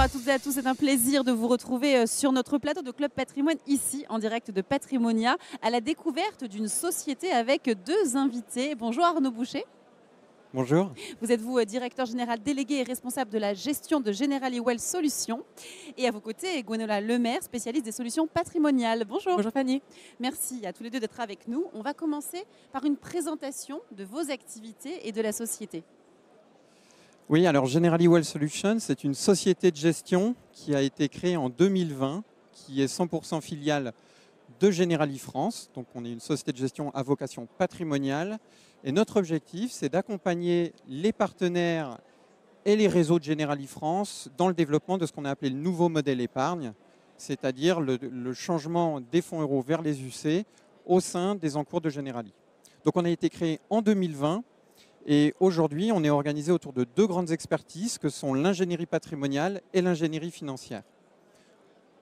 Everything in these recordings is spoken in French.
à toutes et à tous, c'est un plaisir de vous retrouver sur notre plateau de Club Patrimoine, ici en direct de Patrimonia, à la découverte d'une société avec deux invités. Bonjour Arnaud Boucher. Bonjour. Vous êtes directeur général délégué et responsable de la gestion de Generali Wealth Solutions. Et à vos côtés, Gwenola Lemaire, spécialiste des solutions patrimoniales. Bonjour. Bonjour Fanny. Merci à tous les deux d'être avec nous. On va commencer par une présentation de vos activités et de la société. Oui, alors Generali Wealth Solutions, c'est une société de gestion qui a été créée en 2020, qui est 100% filiale de Generali France. Donc on est une société de gestion à vocation patrimoniale. Et notre objectif, c'est d'accompagner les partenaires et les réseaux de Generali France dans le développement de ce qu'on a appelé le nouveau modèle épargne, c'est-à-dire le changement des fonds euros vers les UC au sein des encours de Generali. Donc on a été créé en 2020 et aujourd'hui, on est organisé autour de deux grandes expertises que sont l'ingénierie patrimoniale et l'ingénierie financière.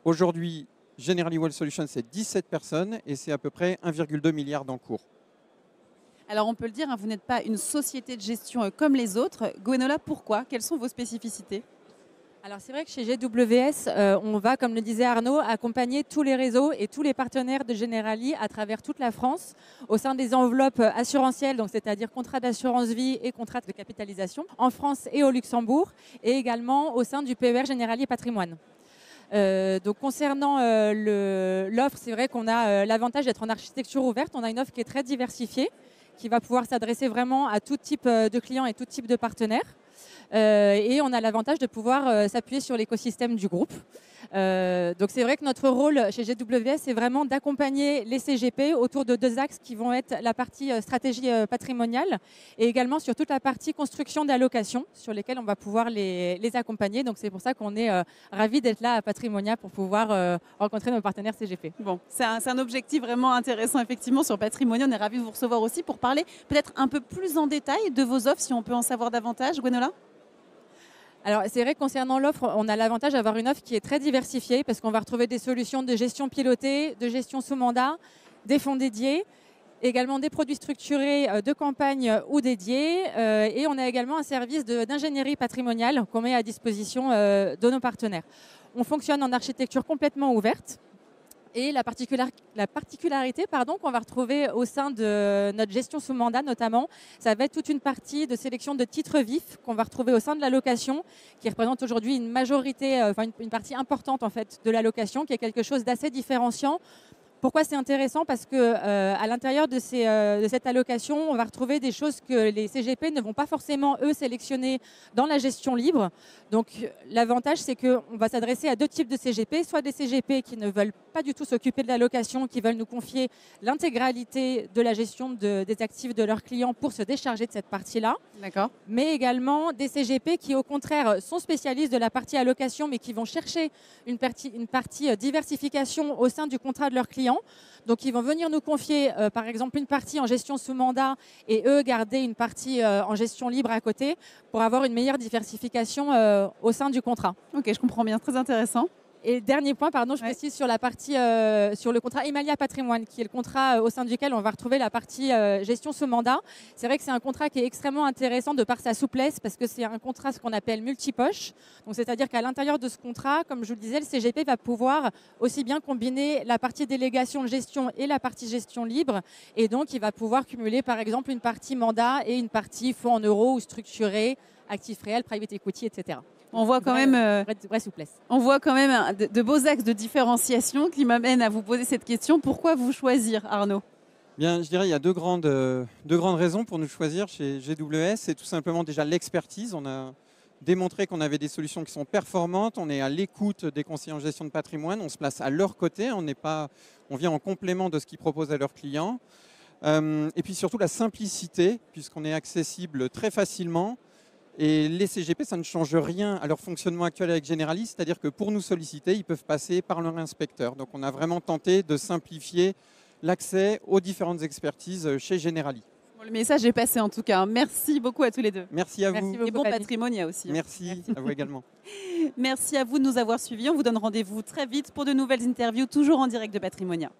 Aujourd'hui, Generali Wealth Solutions, c'est 17 personnes et c'est à peu près 1,2 milliard d'encours. Alors on peut le dire, vous n'êtes pas une société de gestion comme les autres. Gwenola, pourquoi? Quelles sont vos spécificités? Alors c'est vrai que chez GWS, on va, comme le disait Arnaud, accompagner tous les réseaux et tous les partenaires de Generali à travers toute la France au sein des enveloppes assurantielles, donc c'est-à-dire contrats d'assurance vie et contrats de capitalisation en France et au Luxembourg, et également au sein du PER Generali Patrimoine. Donc concernant l'offre, c'est vrai qu'on a l'avantage d'être en architecture ouverte. On a une offre qui est très diversifiée, qui va pouvoir s'adresser vraiment à tout type de clients et tout type de partenaires. Et on a l'avantage de pouvoir s'appuyer sur l'écosystème du groupe. Donc c'est vrai que notre rôle chez GWS, c'est vraiment d'accompagner les CGP autour de deux axes qui vont être la partie stratégie patrimoniale et également sur toute la partie construction d'allocations sur lesquelles on va pouvoir les accompagner. Donc c'est pour ça qu'on est ravis d'être là à Patrimonia pour pouvoir rencontrer nos partenaires CGP. Bon, c'est un objectif vraiment intéressant effectivement sur Patrimonia. On est ravis de vous recevoir aussi pour parler peut-être un peu plus en détail de vos offres, si on peut en savoir davantage. Gwenola? Alors, c'est vrai que concernant l'offre, on a l'avantage d'avoir une offre qui est très diversifiée parce qu'on va retrouver des solutions de gestion pilotée, de gestion sous mandat, des fonds dédiés, également des produits structurés de campagne ou dédiés. Et on a également un service d'ingénierie patrimoniale qu'on met à disposition de nos partenaires. On fonctionne en architecture complètement ouverte. Et la particularité qu'on va retrouver au sein de notre gestion sous mandat notamment, ça va être toute une partie de sélection de titres vifs qu'on va retrouver au sein de l'allocation, qui représente aujourd'hui une majorité, une partie importante en fait de l'allocation, qui est quelque chose d'assez différenciant. Pourquoi c'est intéressant? Parce qu'à l'intérieur de cette allocation, on va retrouver des choses que les CGP ne vont pas forcément, eux, sélectionner dans la gestion libre. Donc l'avantage, c'est qu'on va s'adresser à deux types de CGP, soit des CGP qui ne veulent pas du tout s'occuper de l'allocation, qui veulent nous confier l'intégralité de la gestion des actifs de leurs clients pour se décharger de cette partie-là. D'accord. Mais également des CGP qui, au contraire, sont spécialistes de la partie allocation, mais qui vont chercher une partie diversification au sein du contrat de leurs clients. Donc, ils vont venir nous confier, par exemple, une partie en gestion sous mandat et eux garder une partie en gestion libre à côté pour avoir une meilleure diversification au sein du contrat. Ok, je comprends bien, très intéressant. Et dernier point, je précise sur la partie sur le contrat Emalia Patrimoine, qui est le contrat au sein duquel on va retrouver la partie gestion sous mandat. C'est vrai que c'est un contrat qui est extrêmement intéressant de par sa souplesse, parce que c'est un contrat ce qu'on appelle multipoche. Donc c'est-à-dire qu'à l'intérieur de ce contrat, comme je vous le disais, le CGP va pouvoir aussi bien combiner la partie délégation de gestion et la partie gestion libre, et donc il va pouvoir cumuler par exemple une partie mandat et une partie fonds en euros ou structuré, actifs réels, private equity, etc. On voit quand même, vraie souplesse. On voit quand même de beaux axes de différenciation qui m'amènent à vous poser cette question. Pourquoi vous choisir, Arnaud? Bien, je dirais qu'il y a deux grandes raisons pour nous choisir chez GWS. C'est tout simplement déjà l'expertise. On a démontré qu'on avait des solutions qui sont performantes. On est à l'écoute des conseillers en gestion de patrimoine. On se place à leur côté. On vient en complément de ce qu'ils proposent à leurs clients. Et puis surtout la simplicité, puisqu'on est accessible très facilement. Et les CGP, ça ne change rien à leur fonctionnement actuel avec Generali, c'est-à-dire que pour nous solliciter, ils peuvent passer par leur inspecteur. Donc on a vraiment tenté de simplifier l'accès aux différentes expertises chez Generali. Bon, le message est passé en tout cas. Merci beaucoup à tous les deux. Merci à vous. Et bon patrimoine aussi. Merci à vous également. Merci à vous de nous avoir suivis. On vous donne rendez-vous très vite pour de nouvelles interviews, toujours en direct de Patrimonia.